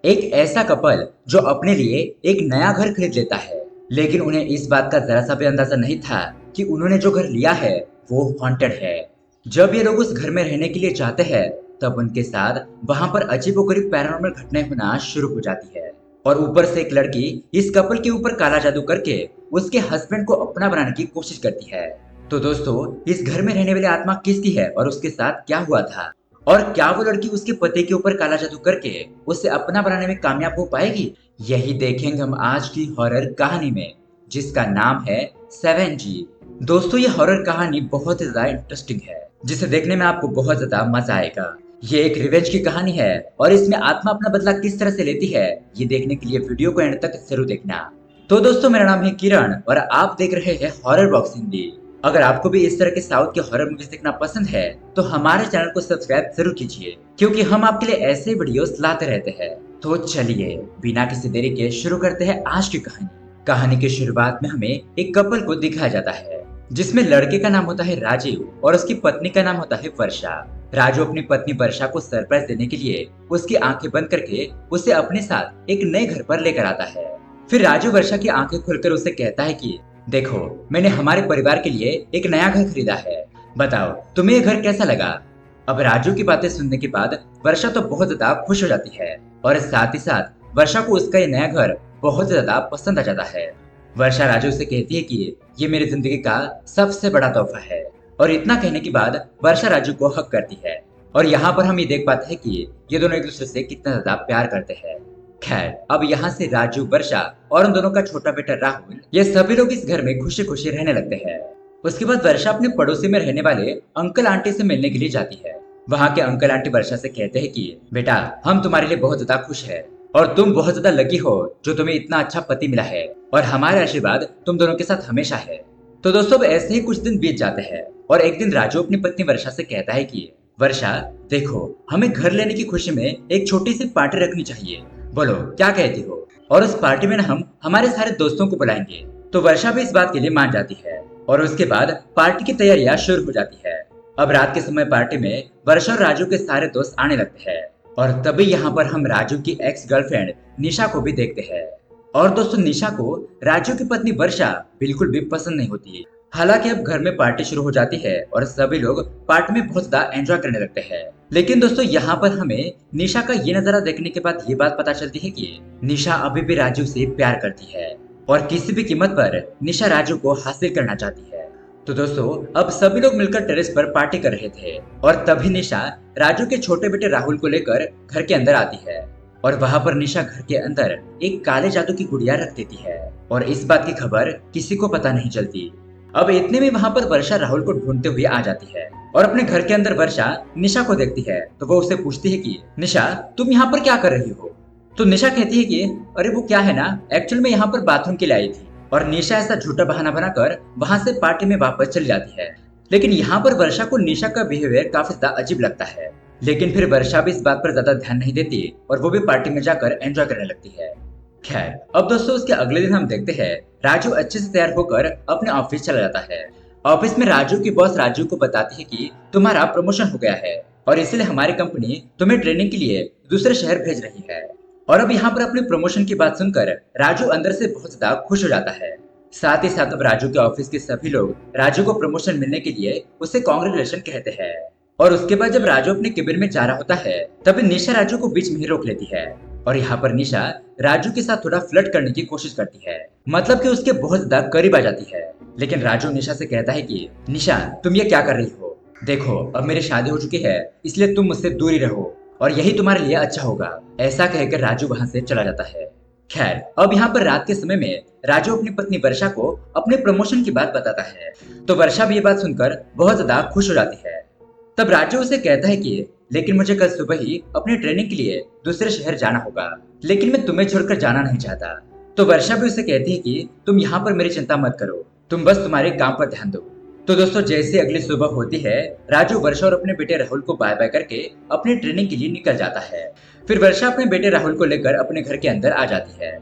एक ऐसा कपल जो अपने लिए एक नया घर खरीद लेता है, लेकिन उन्हें इस बात का जरा सा भी अंदाजा नहीं था कि उन्होंने जो घर लिया है वो हॉन्टेड है। जब ये लोग उस घर में रहने के लिए जाते हैं, तब उनके साथ वहां पर अजीबोगरीब पैरानॉर्मल घटनाएं होना शुरू हो जाती है। और ऊपर से एक लड़की इस कपल के ऊपर काला जादू करके उसके हस्बैंड को अपना बनाने की कोशिश करती है। तो दोस्तों, इस घर में रहने वाली आत्मा किसकी है और उसके साथ क्या हुआ था, और क्या वो लड़की उसके पति के ऊपर काला जादू करके उसे अपना बनाने में कामयाब हो पाएगी? यही देखेंगे हम आज की हॉरर कहानी में, जिसका नाम है 7G। दोस्तों, ये हॉरर कहानी बहुत ही ज्यादा इंटरेस्टिंग है, जिसे देखने में आपको बहुत ज्यादा मजा आएगा। ये एक रिवेंज की कहानी है और इसमें आत्मा अपना बदला किस तरह से लेती है, ये देखने के लिए वीडियो को एंड तक जरूर देखना। तो दोस्तों, मेरा नाम है किरण और आप देख रहे हैं हॉरर बॉक्स हिंदी। अगर आपको भी इस तरह के साउथ के हॉरर मूवीज देखना पसंद है, तो हमारे चैनल को सब्सक्राइब जरूर कीजिए, क्योंकि हम आपके लिए ऐसे वीडियोस लाते रहते हैं। तो चलिए, बिना किसी देरी के शुरू करते हैं आज की कहानी। कहानी की शुरुआत में हमें एक कपल को दिखाया जाता है, जिसमें लड़के का नाम होता है राजीव और उसकी पत्नी का नाम होता है वर्षा। राजू अपनी पत्नी वर्षा को सरप्राइज देने के लिए उसकी आंखें बंद करके उसे अपने साथ एक नए घर पर लेकर आता है। फिर राजू वर्षा की आंखें खोलकर उसे कहता है कि देखो, मैंने हमारे परिवार के लिए एक नया घर खरीदा है, बताओ तुम्हें ये घर कैसा लगा? अब राजू की बातें सुनने के बाद वर्षा तो बहुत ज्यादा खुश हो जाती है और साथ ही साथ वर्षा को उसका ये नया घर बहुत ज्यादा पसंद आ जाता है। वर्षा राजू से कहती है कि ये मेरी जिंदगी का सबसे बड़ा तोहफा है, और इतना कहने के बाद वर्षा राजू को हक करती है। और यहाँ पर हम ये देख पाते हैं कि ये दोनों एक दूसरे से कितना ज्यादा प्यार करते हैं। खैर, अब यहाँ से राजू, वर्षा और उन दोनों का छोटा बेटा राहुल, ये सभी लोग इस घर में खुशी खुशी रहने लगते हैं। उसके बाद वर्षा अपने पड़ोसी में रहने वाले अंकल आंटी से मिलने के लिए जाती है। वहाँ के अंकल आंटी वर्षा से कहते हैं कि बेटा, हम तुम्हारे लिए बहुत ज्यादा खुश है और तुम बहुत ज्यादा लकी हो जो तुम्हें इतना अच्छा पति मिला है, और हमारा आशीर्वाद तुम दोनों के साथ हमेशा है। तो दोस्तों, अब ऐसे ही कुछ दिन बीत जाते हैं और एक दिन राजू अपनी पत्नी वर्षा से कहता है कि वर्षा, देखो, हमें घर लेने की खुशी में एक छोटी सी पार्टी रखनी चाहिए, बोलो क्या कहती हो? और उस पार्टी में हम हमारे सारे दोस्तों को बुलाएंगे। तो वर्षा भी इस बात के लिए मान जाती है और उसके बाद पार्टी की तैयारियां शुरू हो जाती है। अब रात के समय पार्टी में वर्षा और राजू के सारे दोस्त आने लगते हैं, और तभी यहाँ पर हम राजू की एक्स गर्लफ्रेंड निशा को भी देखते हैं। और दोस्तों, निशा को राजू की पत्नी वर्षा बिल्कुल भी पसंद नहीं होती। हालांकि अब घर में पार्टी शुरू हो जाती है और सभी लोग पार्टी में बहुत ज्यादा एंजॉय करने लगते हैं। लेकिन दोस्तों, यहाँ पर हमें निशा का ये नजारा देखने के बाद ये बात पता चलती है कि निशा अभी भी राजू से प्यार करती है और किसी भी कीमत पर निशा राजू को हासिल करना चाहती है। तो दोस्तों, अब सभी लोग मिलकर टेरेस पर पार्टी कर रहे थे और तभी निशा राजू के छोटे बेटे राहुल को लेकर घर के अंदर आती है। और वहाँ पर निशा घर के अंदर एक काले जादू की गुड़िया रख देती है और इस बात की खबर किसी को पता नहीं चलती। अब इतने में वहाँ पर वर्षा राहुल को ढूंढते हुए आ जाती है और अपने घर के अंदर वर्षा निशा को देखती है। तो वो उसे पूछती है कि निशा, तुम यहाँ पर क्या कर रही हो? तो निशा कहती है कि अरे वो क्या है ना, एक्चुअली मैं यहाँ पर बाथरूम के लिए आई थी। और निशा ऐसा झूठा बहाना बनाकर वहाँ से पार्टी में वापस चली जाती है। लेकिन यहाँ पर वर्षा को निशा का बिहेवियर काफी ज्यादा अजीब लगता है, लेकिन फिर वर्षा भी इस बात पर ज्यादा ध्यान नहीं देती और वो भी पार्टी में जाकर एंजॉय करने लगती है। खैर, अब दोस्तों, उसके अगले दिन हम देखते हैं राजू अच्छे से तैयार होकर अपने ऑफिस चला जाता है। ऑफिस में राजू की बॉस राजू को बताती है कि तुम्हारा प्रमोशन हो गया है और इसलिए हमारी कंपनी तुम्हें ट्रेनिंग के लिए दूसरे शहर भेज रही है। और अब यहाँ पर अपने प्रमोशन की बात सुनकर राजू अंदर से बहुत ज्यादा खुश हो जाता है। साथ ही साथ अब राजू के ऑफिस के सभी लोग राजू को प्रमोशन मिलने के लिए उसे कॉन्ग्रेचुलेशन कहते हैं। और उसके बाद जब राजू अपने केबिन में जा रहा होता है, तभी निशा राजू को बीच में ही रोक लेती है और यहाँ पर निशा राजू के साथ थोड़ा फ्लर्ट करने की कोशिश करती है, मतलब कि उसके बहुत ज्यादा करीब आ जाती है। लेकिन राजू निशा से कहता है कि निशा, तुम ये क्या कर रही हो? देखो, अब मेरी शादी हो चुकी है, इसलिए तुम मुझसे दूर ही रहो और यही तुम्हारे लिए अच्छा होगा। ऐसा कहकर राजू वहाँ से चला जाता है। खैर, अब यहाँ पर रात के समय में राजू अपनी पत्नी वर्षा को अपने प्रमोशन की बात बताता है। तो वर्षा भी ये बात सुनकर बहुत ज्यादा खुश हो जाती है। तब राजू उसे कहता है कि लेकिन मुझे कल सुबह ही अपनी ट्रेनिंग के लिए दूसरे शहर जाना होगा, लेकिन मैं तुम्हें छोड़कर जाना नहीं चाहता। तो वर्षा भी उसे कहती है कि तुम यहाँ पर मेरी चिंता मत करो, तुम बस तुम्हारे काम पर ध्यान दो। तो दोस्तों, जैसे अगली सुबह होती है, राजू वर्षा और अपने बेटे राहुल को बाय बाय करके अपनी ट्रेनिंग के लिए निकल जाता है। फिर वर्षा अपने बेटे राहुल को लेकर अपने घर के अंदर आ जाती है।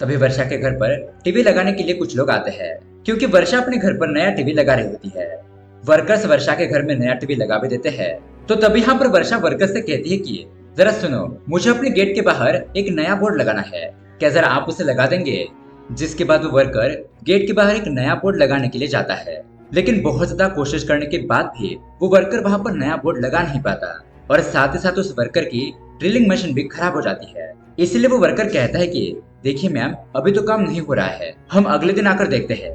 तभी वर्षा के घर पर टीवी लगाने के लिए कुछ लोग आते हैं, क्योंकि वर्षा अपने घर पर नया टीवी लगा रही होती है। वर्कर्स वर्षा के घर में नया टीवी लगा भी देते हैं। तो तभी यहाँ पर वर्षा वर्कर्स से कहती है कि जरा सुनो, मुझे अपने गेट के बाहर एक नया बोर्ड लगाना है, क्या जरा आप उसे लगा देंगे? जिसके बाद वो वर्कर गेट के बाहर एक नया बोर्ड लगाने के लिए जाता है, लेकिन बहुत ज्यादा कोशिश करने के बाद भी वो वर्कर वहाँ पर नया बोर्ड लगा नहीं पाता और साथ ही साथ उस वर्कर की ड्रिलिंग मशीन भी खराब हो जाती है। इसलिए वो वर्कर कहता है कि देखिए मैम, अभी तो काम नहीं हो रहा है, हम अगले दिन आकर देखते हैं।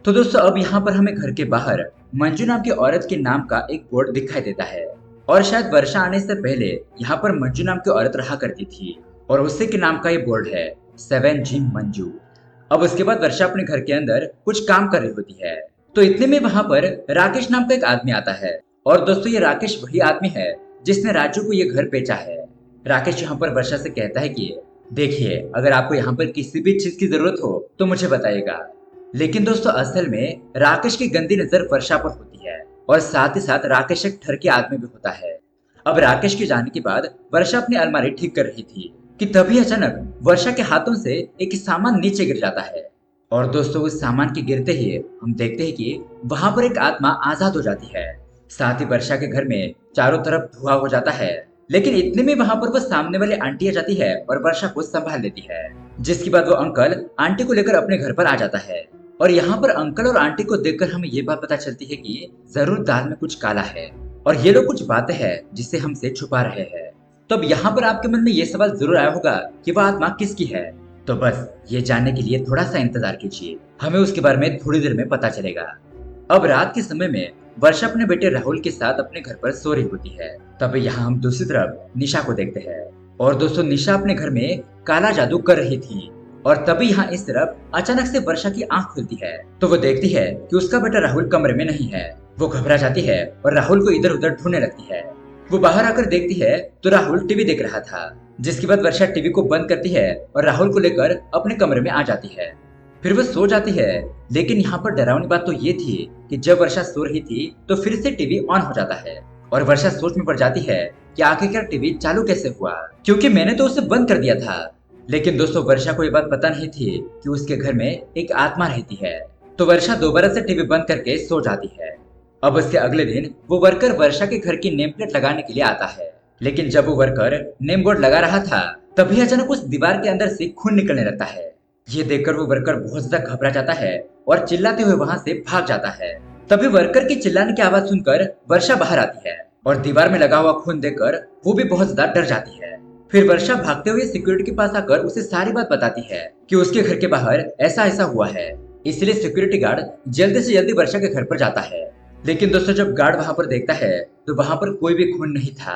तो दोस्तों अब यहाँ पर हमें घर के बाहर मंजू नाम की औरत के नाम का एक बोर्ड दिखाई देता है और शायद वर्षा आने से पहले यहाँ पर मंजू नाम की औरत रहा करती थी और उसी के नाम का ये बोर्ड है 7G मंजू। अब उसके बाद वर्षा अपने घर के अंदर कुछ काम कर रही होती है, तो इतने में वहां पर राकेश नाम का एक आदमी आता है और दोस्तों ये राकेश वही आदमी है जिसने राजू को ये घर बेचा है। राकेश यहाँ पर वर्षा से कहता है कि देखिए, अगर आपको यहाँ पर किसी भी चीज की जरूरत हो तो मुझे बताइएगा। लेकिन दोस्तों असल में राकेश की गंदी नजर वर्षा पर होती है और साथ ही साथ राकेश एक ठरकी आदमी भी होता है। अब राकेश के जाने के बाद वर्षा अपनी अलमारी ठीक कर रही थी कि तभी अचानक वर्षा के हाथों से एक सामान नीचे गिर जाता है और दोस्तों उस सामान के गिरते ही हम देखते हैं कि वहां पर एक आत्मा आजाद हो जाती है। साथ ही वर्षा के घर में चारों तरफ धुआं हो जाता है, लेकिन इतने में वहां पर वो सामने वाली आंटी आ जाती है और वर्षा को संभाल लेती है, जिसके बाद वो अंकल आंटी को लेकर अपने घर पर आ जाता है। और यहाँ पर अंकल और आंटी को देखकर हमें ये बात पता चलती है कि जरूर दाल में कुछ काला है और ये लोग कुछ बातें हैं जिसे हमसे छुपा रहे हैं। तो अब यहाँ पर आपके मन में ये सवाल जरूर आया होगा कि वह आत्मा किसकी है। तो बस ये जानने के लिए थोड़ा सा इंतजार कीजिए, हमें उसके बारे में थोड़ी देर में पता चलेगा। अब रात के समय में वर्षा अपने बेटे राहुल के साथ अपने घर पर सो रही होती है। तब यहाँ हम दूसरी तरफ निशा को देखते हैं और दोस्तों निशा अपने घर में काला जादू कर रही थी और तभी यहाँ इस तरफ अचानक से वर्षा की आंख खुलती है तो वो देखती है कि उसका बेटा राहुल कमरे में नहीं है। वो घबरा जाती है और राहुल को इधर उधर ढूंढने लगती है। वो बाहर आकर देखती है तो राहुल टीवी देख रहा था, जिसके बाद वर्षा टीवी को बंद करती है और राहुल को लेकर अपने कमरे में आ जाती है। फिर वो सो जाती है, लेकिन यहाँ पर डरावनी बात तो ये थी कि जब वर्षा सो रही थी तो फिर से टीवी ऑन हो जाता है और वर्षा सोच में पड़ जाती है कि आखिरकार टीवी चालू कैसे हुआ, क्योंकि मैंने तो उसे बंद कर दिया था। लेकिन दोस्तों वर्षा को ये बात पता नहीं थी कि उसके घर में एक आत्मा रहती है। तो वर्षा दोबारा से टीवी बंद करके सो जाती है। अब उसके अगले दिन वो वर्कर वर्षा के घर की नेम प्लेट लगाने के लिए आता है, लेकिन जब वो वर्कर नेम बोर्ड लगा रहा था तभी अचानक उस दीवार के अंदर से खून निकलने लगता है। ये देखकर वो वर्कर बहुत ज्यादा घबरा जाता है और चिल्लाते हुए वहां से भाग जाता है। तभी वर्कर की चिल्लाने की आवाज सुनकर वर्षा बाहर आती है और दीवार में लगा हुआ खून देखकर वो भी बहुत ज्यादा डर जाती है। फिर वर्षा भागते हुए सिक्योरिटी के पास आकर उसे सारी बात बताती है कि उसके घर के बाहर ऐसा ऐसा हुआ है। इसलिए सिक्योरिटी गार्ड जल्दी से जल्दी वर्षा के घर पर जाता है, लेकिन दोस्तों जब गार्ड वहां पर देखता है तो वहां पर कोई भी खून नहीं था।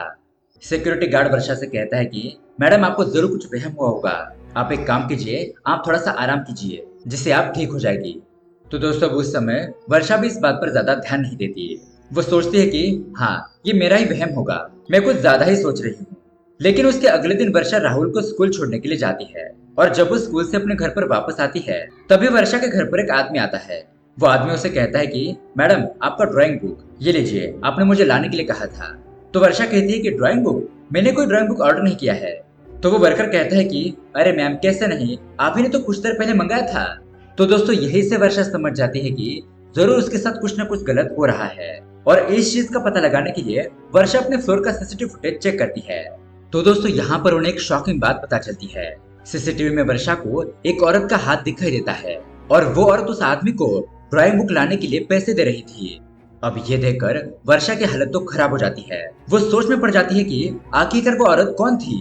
सिक्योरिटी गार्ड वर्षा से कहता है कि मैडम आपको जरूर कुछ वहम हुआ होगा, आप एक काम कीजिए, आप थोड़ा सा आराम कीजिए जिससे आप ठीक हो जाएगी। तो दोस्तों उस समय वर्षा भी इस बात पर ज्यादा ध्यान नहीं देती है। वो सोचती है कि हाँ ये मेरा ही वहम होगा, मैं कुछ ज्यादा ही सोच रही हूँ। लेकिन उसके अगले दिन वर्षा राहुल को स्कूल छोड़ने के लिए जाती है और जब वो स्कूल से अपने घर पर वापस आती है तभी वर्षा के घर पर एक आदमी आता है। वो आदमी उसे कहता है कि मैडम आपका ड्राइंग बुक ये लीजिए, आपने मुझे लाने के लिए कहा था। तो वर्षा कहती है कि ड्राइंग बुक, मैंने कोई ड्राइंग बुक ऑर्डर नहीं किया है। तो वो वर्कर कहता है कि अरे मैम कैसे नहीं, आप ही ने तो कुछ देर पहले मंगाया था। तो दोस्तों यही से वर्षा समझ जाती है कि जरूर उसके साथ कुछ न कुछ गलत हो रहा है और इस चीज का पता लगाने के लिए वर्षा अपने फ्लोर का सीसीटीवी फुटेज चेक करती है। तो दोस्तों यहाँ पर उन्हें एक शॉकिंग बात पता चलती है। सीसीटीवी में वर्षा को एक औरत का हाथ दिखाई देता है और वो औरत उस आदमी को ड्राइंग बुक लाने के लिए पैसे दे रही थी। अब ये देखकर वर्षा की हालत तो खराब हो जाती है। वो सोच में पड़ जाती है कि आखिरकार वो औरत कौन थी।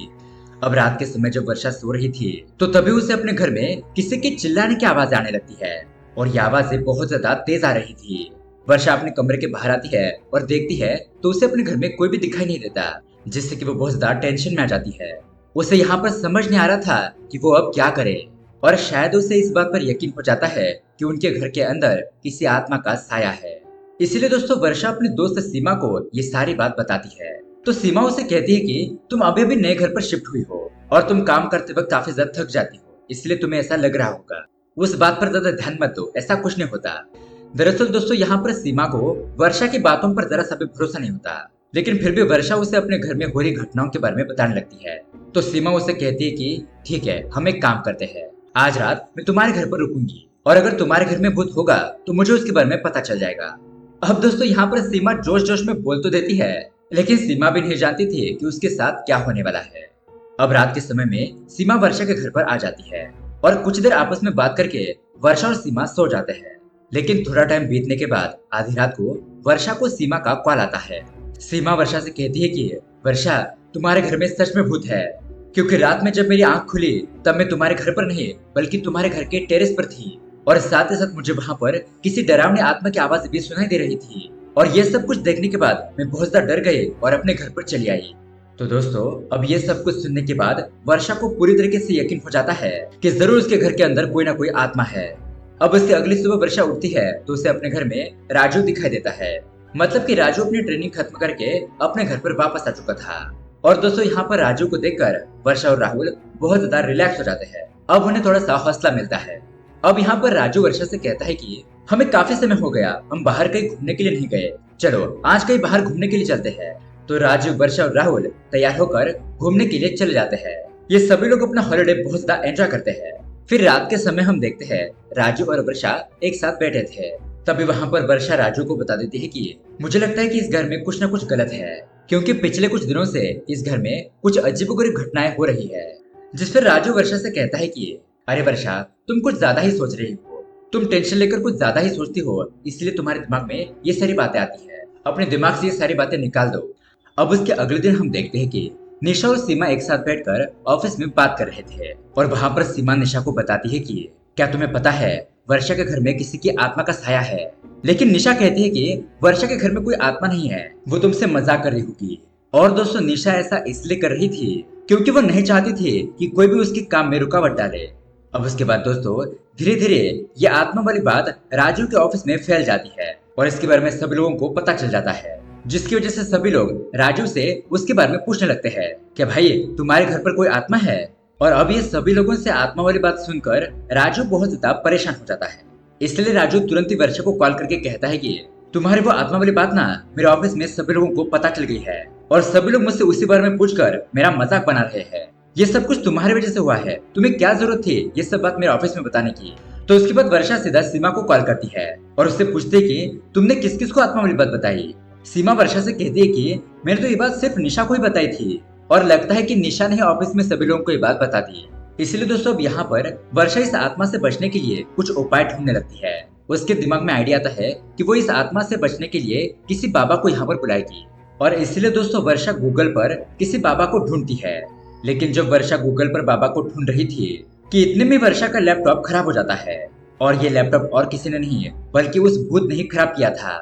अब रात के समय जब वर्षा सो रही थी तो तभी उसे अपने घर में किसी के चिल्लाने की आवाज आने लगती है और ये आवाजें बहुत ज्यादा तेज आ रही थी। वर्षा अपने कमरे के बाहर आती है और देखती है तो उसे अपने घर में कोई भी दिखाई नहीं देता, जिससे कि वो बहुत ज्यादा टेंशन में आ जाती है। उसे यहाँ पर समझ नहीं आ रहा था कि वो अब क्या करे और शायद उसे इस बात पर यकीन हो जाता है कि उनके घर के अंदर किसी आत्मा का साया है। इसीलिए दोस्तों वर्षा अपनी दोस्त सीमा को ये सारी बात बताती है। तो सीमा उसे कहती है कि तुम अभी अभी नए घर पर शिफ्ट हुई हो और तुम काम करते वक्त काफी ज्यादा थक जाती हो, इसलिए तुम्हें ऐसा लग रहा होगा। उस बात पर ज्यादा ध्यान मत दो, ऐसा कुछ नहीं होता। दरअसल दोस्तों यहाँ पर सीमा को वर्षा की बातों पर जरा सा भी भरोसा नहीं होता, लेकिन फिर भी वर्षा उसे अपने घर में हो रही घटनाओं के बारे में बताने लगती है। तो सीमा उसे कहती है कि ठीक है, हम एक काम करते हैं, आज रात मैं तुम्हारे घर पर रुकूंगी और अगर तुम्हारे घर में भूत होगा तो मुझे उसके बारे में पता चल जाएगा। अब दोस्तों यहाँ पर सीमा जोश जोश में बोल तो देती है, लेकिन सीमा भी नहीं जानती थी कि उसके साथ क्या होने वाला है। अब रात के समय में सीमा वर्षा के घर पर आ जाती है और कुछ देर आपस में बात करके वर्षा और सीमा सो जाते हैं। लेकिन थोड़ा टाइम बीतने के बाद आधी रात को वर्षा को सीमा का कॉल आता है। सीमा वर्षा से कहती है कि वर्षा, तुम्हारे घर में सच में भूत है, क्योंकि रात में जब मेरी आंख खुली तब मैं तुम्हारे घर पर नहीं बल्कि तुम्हारे घर के टेरेस पर थी और साथ ही साथ मुझे वहां पर किसी डरावनी आत्मा की आवाज भी सुनाई दे रही थी। और ये सब कुछ देखने के बाद मैं बहुत ज्यादा डर गई और अपने घर पर चली आई। तो दोस्तों, अब ये सब कुछ सुनने के बाद वर्षा को पूरी तरीके से यकीन हो जाता है कि जरूर उसके घर के अंदर कोई ना कोई आत्मा है। अब उसकी अगली सुबह वर्षा उठती है तो उसे अपने घर में राजू दिखाई देता है। मतलब कि राजू अपनी ट्रेनिंग खत्म करके अपने घर पर वापस आ चुका था। और दोस्तों, यहाँ पर राजू को देखकर वर्षा और राहुल बहुत ज्यादा रिलैक्स हो जाते हैं। अब उन्हें थोड़ा सा हौसला मिलता है। अब यहाँ पर राजू वर्षा से कहता है कि हमें काफी समय हो गया, हम बाहर कहीं घूमने के लिए नहीं गए, चलो आज कहीं बाहर घूमने के लिए चलते हैं। तो राजू, वर्षा और राहुल तैयार होकर घूमने के लिए चले जाते हैं। ये सभी लोग अपना हॉलिडे बहुत ज्यादा एंजॉय करते हैं। फिर रात के समय हम देखते हैं राजू और वर्षा एक साथ बैठे थे। तभी वहाँ पर वर्षा राजू को बता देती है कि मुझे लगता है कि इस घर में कुछ न कुछ गलत है, क्योंकि पिछले कुछ दिनों से इस घर में कुछ अजीबोगरीब घटनाएं हो रही है। जिस पर राजू वर्षा से कहता है कि अरे वर्षा, तुम कुछ ज्यादा ही सोच रही हो, तुम टेंशन लेकर कुछ ज्यादा ही सोचती हो, इसलिए तुम्हारे दिमाग में ये सारी बातें आती है। अपने दिमाग से ये सारी बातें निकाल दो। अब उसके अगले दिन हम देखते हैं कि निशा और सीमा एक साथ बैठकर ऑफिस में बात कर रहे थे और वहां पर सीमा निशा को बताती है कि क्या तुम्हें पता है वर्षा के घर में किसी की आत्मा का साया है। लेकिन निशा कहती है कि वर्षा के घर में कोई आत्मा नहीं है, वो तुमसे मजाक कर रही होगी। और दोस्तों, निशा ऐसा इसलिए कर रही थी क्योंकि वो नहीं चाहती थी कि कोई भी उसके काम में रुकावट डाले। अब उसके बाद दोस्तों, धीरे धीरे ये आत्मा वाली बात राजू के ऑफिस में फैल जाती है और इसके बारे में सभी लोगों को पता चल जाता है, जिसकी वजह से सभी लोग राजू से उसके बारे में पूछने लगते हैं कि भाई, तुम्हारे घर पर कोई आत्मा है। और अब ये सभी लोगों से आत्मा वाली बात सुनकर राजू बहुत ज्यादा परेशान हो जाता है। इसलिए राजू तुरंत ही वर्षा को कॉल करके कहता है कि तुम्हारी वो आत्मा वाली बात ना मेरे ऑफिस में सभी लोगों को पता चल गई है और सभी लोग मुझसे उसी बारे में पूछकर मेरा मजाक बना रहे हैं। ये सब कुछ तुम्हारी वजह से हुआ है, तुम्हें क्या जरूरत थी ये सब बात मेरे ऑफिस में बताने की। तो उसके बाद वर्षा सीधा सीमा को कॉल करती है और उससे पूछती है कि तुमने किस किस को आत्मा वाली बात बताई। सीमा वर्षा से कहती है कि मैंने तो ये बात सिर्फ निशा को ही बताई थी और लगता है कि निशा ने ऑफिस में सभी लोगों को ये बात बता दी। इसलिए दोस्तों, अब यहाँ पर वर्षा इस आत्मा से बचने के लिए कुछ उपाय ढूंढने लगती है। उसके दिमाग में आइडिया आता है कि वो इस आत्मा से बचने के लिए किसी बाबा को यहाँ पर बुलाएगी। और इसलिए दोस्तों, वर्षा गूगल पर किसी बाबा को ढूंढती है। लेकिन जब वर्षा गूगल पर बाबा को ढूंढ रही थी कि इतने में वर्षा का लैपटॉप खराब हो जाता है। और ये लैपटॉप और किसी ने नहीं बल्कि उस भूत ने ही खराब किया था।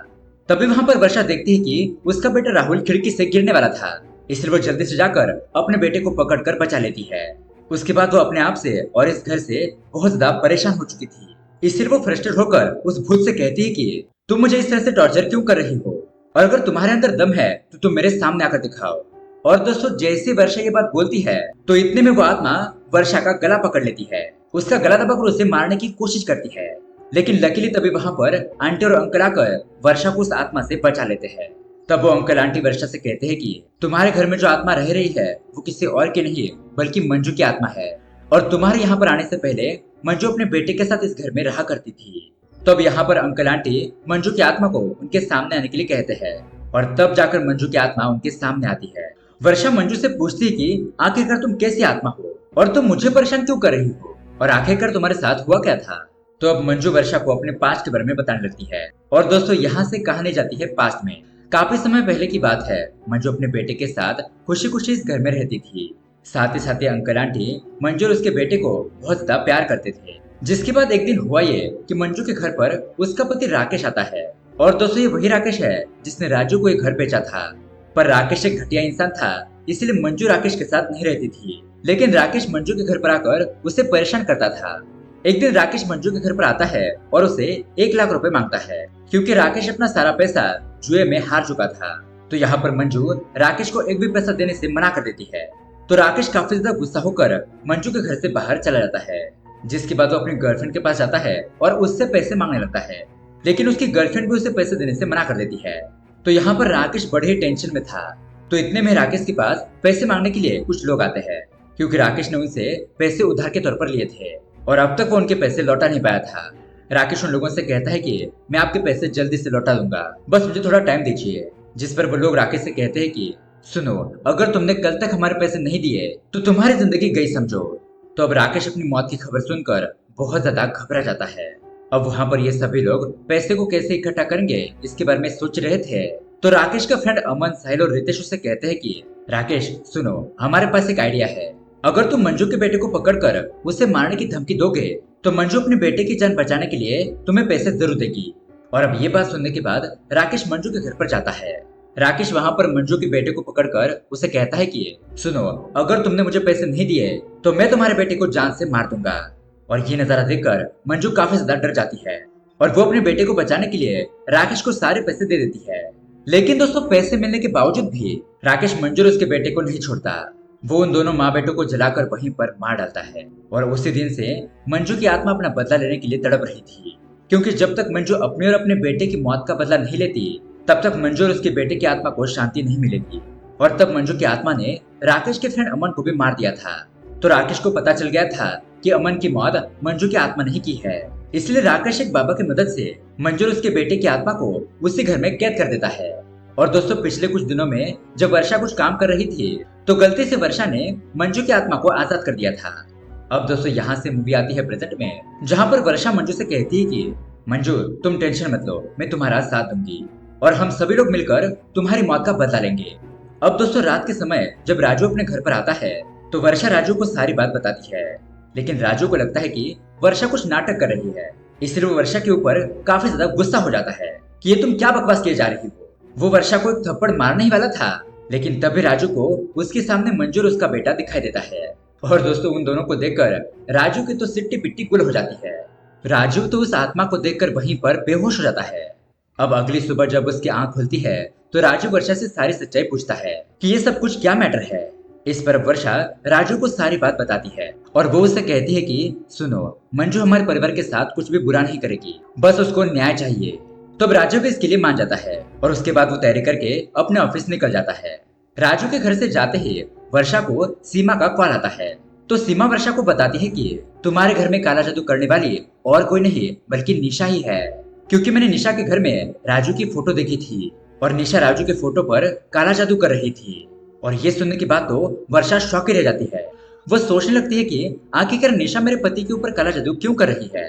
तभी वहां पर वर्षा देखती है कि उसका बेटा राहुल खिड़की से गिरने वाला था, इसलिए वो जल्दी से जाकर अपने बेटे को पकड़कर बचा लेती है। उसके बाद वो अपने आप से और इस घर से बहुत ज्यादा परेशान हो चुकी थी, इसलिए वो फ्रस्ट्रेट होकर उस भूत से कहती है कि तुम मुझे इस तरह से टॉर्चर क्यों कर रही हो, और अगर तुम्हारे अंदर दम है तो तुम मेरे सामने आकर दिखाओ। और दोस्तों, जैसे वर्षा ये बात बोलती है तो इतने में वो आत्मा वर्षा का गला पकड़ लेती है, उसका गला दबाकर उसे मारने की कोशिश करती है। लेकिन लकीली तभी वहां पर आंटी और अंकल आकर वर्षा को उस आत्मा से बचा लेते हैं। तब वो अंकल आंटी वर्षा से कहते हैं कि तुम्हारे घर में जो आत्मा रह रही है वो किसी और की नहीं बल्कि मंजू की आत्मा है, और तुम्हारे यहाँ पर आने से पहले मंजू अपने बेटे के साथ इस घर में रहा करती थी। तब यहाँ पर अंकल आंटी मंजू की आत्मा को उनके सामने आने के लिए कहते हैं और तब जाकर मंजू की आत्मा उनके सामने आती है। वर्षा मंजू से पूछती है कि आखिरकार तुम कैसी आत्मा हो और तुम मुझे परेशान क्यों कर रही हो, और आखिरकार तुम्हारे साथ हुआ क्या था। तो अब मंजू वर्षा को अपने पास्ट के बारे में बताने लगती है। और दोस्तों, यहाँ से कहानी जाती है पास्ट में। काफी समय पहले की बात है, मंजू अपने बेटे के साथ खुशी खुशी इस घर में रहती थी। साथ ही अंकल आंटी मंजू और उसके बेटे को बहुत ज्यादा प्यार करते थे। जिसके बाद एक दिन हुआ ये कि मंजू के घर पर उसका पति राकेश आता है। और दोस्तों, ये वही राकेश है जिसने राजू को एक घर बेचा था। पर राकेश एक घटिया इंसान था, इसलिए मंजू राकेश के साथ नहीं रहती थी। लेकिन राकेश मंजू के घर पर आकर उसे परेशान करता था। एक दिन राकेश मंजू के घर पर आता है और उसे 1 लाख रुपए मांगता है, क्योंकि राकेश अपना सारा पैसा जुए में हार चुका था। तो यहाँ पर मंजू राकेश को एक भी पैसा देने से मना कर देती है। तो राकेश काफी ज्यादा गुस्सा होकर मंजू के घर से बाहर चला जाता है। जिसके बाद वो अपनी गर्लफ्रेंड के पास जाता है और उससे पैसे मांगने लगता है। लेकिन उसकी गर्लफ्रेंड भी उसे पैसे देने से मना कर देती है। तो यहाँ पर राकेश बड़े ही टेंशन में था। तो इतने में राकेश के पास पैसे मांगने के लिए कुछ लोग आते हैं, क्योंकि राकेश ने उनसे पैसे उधार के तौर पर लिए थे और अब तक वो उनके पैसे लौटा नहीं पाया था। राकेश उन लोगों से कहता है कि मैं आपके पैसे जल्दी से लौटा दूंगा, बस मुझे थोड़ा टाइम दीजिए। जिस पर वो लोग राकेश से कहते हैं कि सुनो, अगर तुमने कल तक हमारे पैसे नहीं दिए तो तुम्हारी जिंदगी गई समझो। तो अब राकेश अपनी मौत की खबर सुनकर बहुत ज्यादा घबरा जाता है। अब वहां पर ये सभी लोग पैसे को कैसे इकट्ठा करेंगे इसके बारे में सोच रहे थे। तो राकेश का फ्रेंड अमन, साहिल और रितेश उसे कहते हैं कि राकेश सुनो, हमारे पास एक आइडिया है। अगर तुम मंजू के बेटे को पकड़कर उसे मारने की धमकी दोगे तो मंजू अपने बेटे की जान बचाने के लिए तुम्हें पैसे जरूर देगी। और अब ये बात सुनने के बाद राकेश मंजू के घर पर जाता है। राकेश वहां पर मंजू के बेटे को पकड़कर उसे कहता है कि सुनो, अगर तुमने मुझे पैसे नहीं दिए तो मैं तुम्हारे बेटे को जान से मार दूंगा। और ये नजारा देखकर मंजू काफी ज्यादा डर जाती है और वो अपने बेटे को बचाने के लिए राकेश को सारे पैसे दे देती है। लेकिन दोस्तों, पैसे मिलने के बावजूद भी राकेश मंजू और उसके बेटे को नहीं छोड़ता। वो उन दोनों माँ बेटों को जलाकर वहीं पर मार डालता है। और उसी दिन से मंजू की आत्मा अपना बदला लेने के लिए तड़प रही थी, क्योंकि जब तक मंजू अपने और अपने बेटे की मौत का बदला नहीं लेती तब तक मंजू और उसके बेटे की आत्मा को शांति नहीं मिलेगी। और तब मंजू की आत्मा ने राकेश के फ्रेंड अमन को भी मार दिया था। तो राकेश को पता चल गया था कि अमन की मौत मंजू की आत्मा नहीं की है। इसलिए राकेश एक बाबा की मदद से मंजू और उसके बेटे की आत्मा को उसी घर में कैद कर देता है। और दोस्तों, पिछले कुछ दिनों में जब वर्षा कुछ काम कर रही थी तो गलती से वर्षा ने मंजू की आत्मा को आजाद कर दिया था। अब दोस्तों, यहाँ से मूवी आती है प्रेजेंट में, जहाँ पर वर्षा मंजू से कहती है कि मंजू, तुम टेंशन मत लो, मैं तुम्हारा साथ दूंगी और हम सभी लोग मिलकर तुम्हारी मौत का बदला लेंगे। अब दोस्तों, रात के समय जब राजू अपने घर पर आता है तो वर्षा राजू को सारी बात बताती है। लेकिन राजू को लगता है कि वर्षा कुछ नाटक कर रही है, इसलिए वो वर्षा के ऊपर काफी ज्यादा गुस्सा हो जाता है कि ये तुम क्या बकवास किए जा रही हो। वो वर्षा को एक थप्पड़ मारने ही वाला था, लेकिन तभी राजू को उसके सामने मंजू और उसका बेटा दिखाई देता है। और दोस्तों, उन दोनों को देखकर राजू की तो सिट्टी पिट्टी गुल हो जाती है। राजू तो उस आत्मा को देखकर वहीं पर बेहोश हो जाता है। अब अगली सुबह जब उसकी आंख खुलती है तो राजू वर्षा से सारी सच्चाई पूछता है कि ये सब कुछ क्या मैटर है। इस पर वर्षा राजू को सारी बात बताती है और वो उसे कहती है कि सुनो, मंजू हमारे परिवार के साथ कुछ भी बुरा नहीं करेगी, बस उसको न्याय चाहिए। तो अब राजू भी इसके लिए मान जाता है और उसके बाद वो तैयारी करके अपने ऑफिस निकल जाता है। राजू के घर से जाते ही वर्षा को सीमा का कॉल आता है। तो सीमा वर्षा को बताती है कि तुम्हारे घर में काला जादू करने वाली और कोई नहीं बल्कि निशा ही है, क्योंकि मैंने निशा के घर में राजू की फोटो देखी थी और निशा राजू के फोटो पर काला जादू कर रही थी। और ये सुनने के बाद तो वर्षा शॉक ही रह जाती है। वो सोचने लगती है कि आखिरकार निशा मेरे पति के ऊपर काला जादू क्यों कर रही है।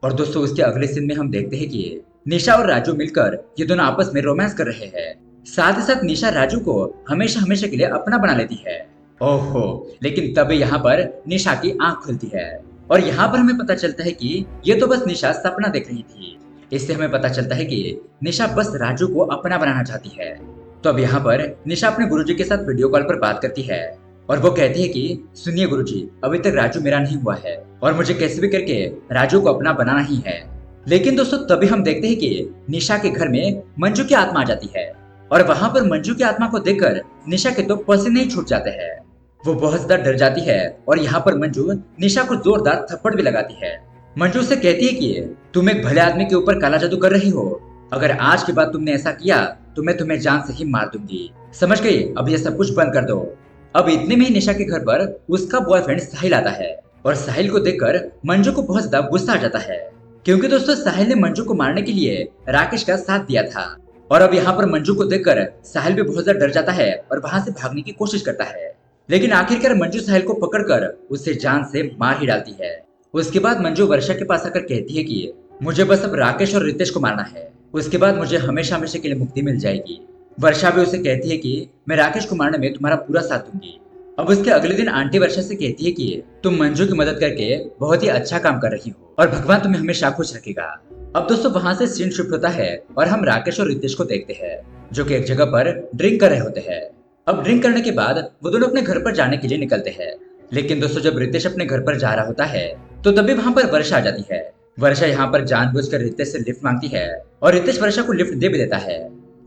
और दोस्तों, उसके अगले सीन में हम देखते हैं कि निशा और राजू मिलकर ये दोनों आपस में रोमांस कर रहे हैं। साथ ही साथ निशा राजू को हमेशा हमेशा के लिए अपना बना लेती है। ओहो, लेकिन तभी यहाँ पर निशा की आंख खुलती है और यहाँ पर हमें पता चलता है कि ये तो बस निशा सपना देख रही थी। इससे हमें पता चलता है कि निशा बस राजू को अपना बनाना चाहती है। तो अब यहाँ पर निशा अपने गुरुजी के साथ वीडियो कॉल पर बात करती है और वो कहती है कि सुनिए गुरुजी, अभी तक राजू मेरा नहीं हुआ है और मुझे कैसे भी करके राजू को अपना बनाना ही है। लेकिन दोस्तों, तभी हम देखते हैं कि निशा के घर में मंजू की आत्मा आ जाती है और वहां पर मंजू की आत्मा को देखकर निशा के तो पसीने ही छूट जाते हैं। वो बहुत ज्यादा डर जाती है और यहाँ पर मंजू निशा को जोरदार थप्पड़ भी लगाती है। मंजू से कहती है कि तुम एक भले आदमी के ऊपर काला जादू कर रही हो, अगर आज के बाद तुमने ऐसा किया तो मैं तुम्हें जान से ही मार दूंगी, समझ गई? अब ये सब कुछ बंद कर दो। अब इतने में ही निशा के घर पर उसका बॉयफ्रेंड साहिल आता है और साहिल को देखकर मंजू को बहुत ज्यादा गुस्सा आ जाता है, क्योंकि दोस्तों साहिल ने मंजू को मारने के लिए राकेश का साथ दिया था। और अब यहाँ पर मंजू को देखकर साहिल भी बहुत ज्यादा डर जाता है और वहां से भागने की कोशिश करता है। लेकिन आखिरकार मंजू साहिल को पकड़कर उसे जान से मार ही डालती है। उसके बाद मंजू वर्षा के पास आकर कहती है कि मुझे बस अब राकेश और रितेश को मारना है, उसके बाद मुझे हमेशा हमेशा के लिए मुक्ति मिल जाएगी। वर्षा भी उसे कहती है कि मैं राकेश को मारने में तुम्हारा पूरा साथ दूंगी। अब उसके अगले दिन आंटी वर्षा से कहती है कि तुम मंजू की मदद करके बहुत ही अच्छा काम कर रही हो और भगवान तुम्हें हमेशा खुश रखेगा। अब दोस्तों, वहां से सीन शिफ्ट होता है और हम राकेश और रितेश को देखते हैं जो कि एक जगह पर ड्रिंक कर रहे होते हैं। अब ड्रिंक करने के बाद वो दोनों अपने घर पर जाने के लिए निकलते हैं। लेकिन दोस्तों, जब रितेश अपने घर पर जा रहा होता है तो तभी वहां पर वर्षा आ जाती है। वर्षा यहाँ पर जानबूझकर रितेश से लिफ्ट मांगती है और रितेश वर्षा को लिफ्ट दे भी देता है।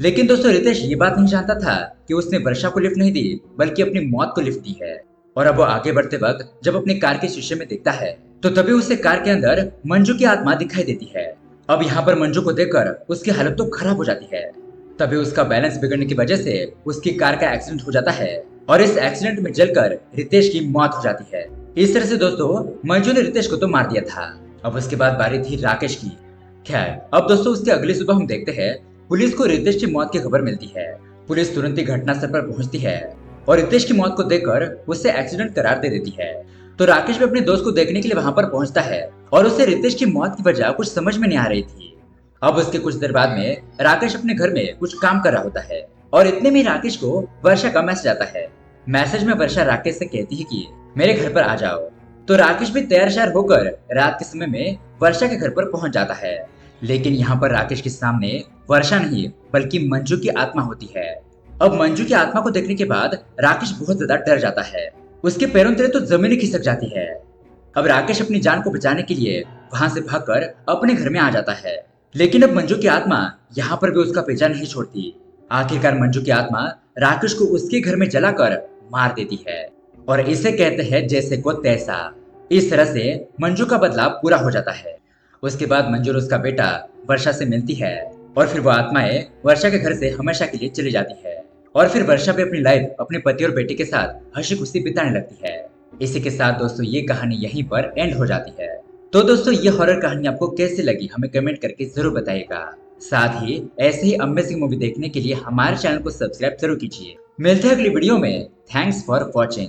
लेकिन दोस्तों, रितेश ये बात नहीं जानता था कि उसने वर्षा को लिफ्ट नहीं दी बल्कि अपनी मौत को लिफ्ट दी है। और अब वो आगे बढ़ते वक्त जब अपनी कार के शीशे में देखता है तो तभी उसे कार के अंदर मंजू की आत्मा दिखाई देती है। अब यहाँ पर मंजू को देखकर उसकी हालत तो खराब हो जाती है। तभी उसका बैलेंस बिगड़ने की वजह से उसकी कार का एक्सीडेंट हो जाता है और इस एक्सीडेंट में जलकर रितेश की मौत हो जाती है। इस तरह से दोस्तों, मंजू ने रितेश को तो मार दिया था। अब उसके बाद बारी थी राकेश की। खैर, अब दोस्तों उसके अगली सुबह हम देखते हैं पुलिस को रितेश की मौत की खबर मिलती है पुलिस तुरंत ही घटनास्थल पर पहुंचती है और रितेश की मौत को देखकर उसे एक्सीडेंट करार दे देती है। तो राकेश भी अपने दोस्त को देखने के लिए वहां पर पहुंचता है और उसे रितेश की मौत की वजह कुछ समझ में नहीं आ रही थी। अब उसके कुछ देर बाद में राकेश अपने घर में कुछ काम कर रहा होता है और इतने में राकेश को वर्षा का मैसेज आता है। मैसेज में वर्षा राकेश से कहती है कि मेरे घर पर आ जाओ। तो राकेश भी तैयार श्यार होकर रात के समय में वर्षा के घर पर पहुंच जाता है। लेकिन यहाँ पर राकेश के सामने वर्षा नहीं बल्कि मंजू की आत्मा होती है। अब मंजू की आत्मा को देखने के बाद राकेश बहुत ज्यादा डर जाता है। उसके पैरों तले तो जमीन खिसक जाती है। अब राकेश अपनी जान को बचाने के लिए वहां से भागकर अपने घर में आ जाता है। लेकिन अब मंजू की आत्मा यहाँ पर भी उसका पीछा नहीं छोड़ती। आखिरकार मंजू की आत्मा राकेश को उसके घर में जलाकर मार देती है और इसे कहते हैं जैसे को तैसा। इस तरह से मंजू का बदलाव पूरा हो जाता है। उसके बाद मंजू और उसका बेटा वर्षा से मिलती है और फिर वो आत्माएं वर्षा के घर से हमेशा के लिए चली जाती है और फिर वर्षा भी अपनी लाइफ अपने पति और बेटे के साथ हंसी खुशी बिताने लगती है। इसी के साथ दोस्तों ये कहानी यहीं पर एंड हो जाती है। तो दोस्तों ये हॉरर कहानी आपको कैसी लगी हमें कमेंट करके जरूर बताइएगा। साथ ही ऐसे ही अमेजिंग मूवी देखने के लिए हमारे चैनल को सब्सक्राइब जरूर कीजिए। मिलते हैं अगली वीडियो में। Thanks for watching.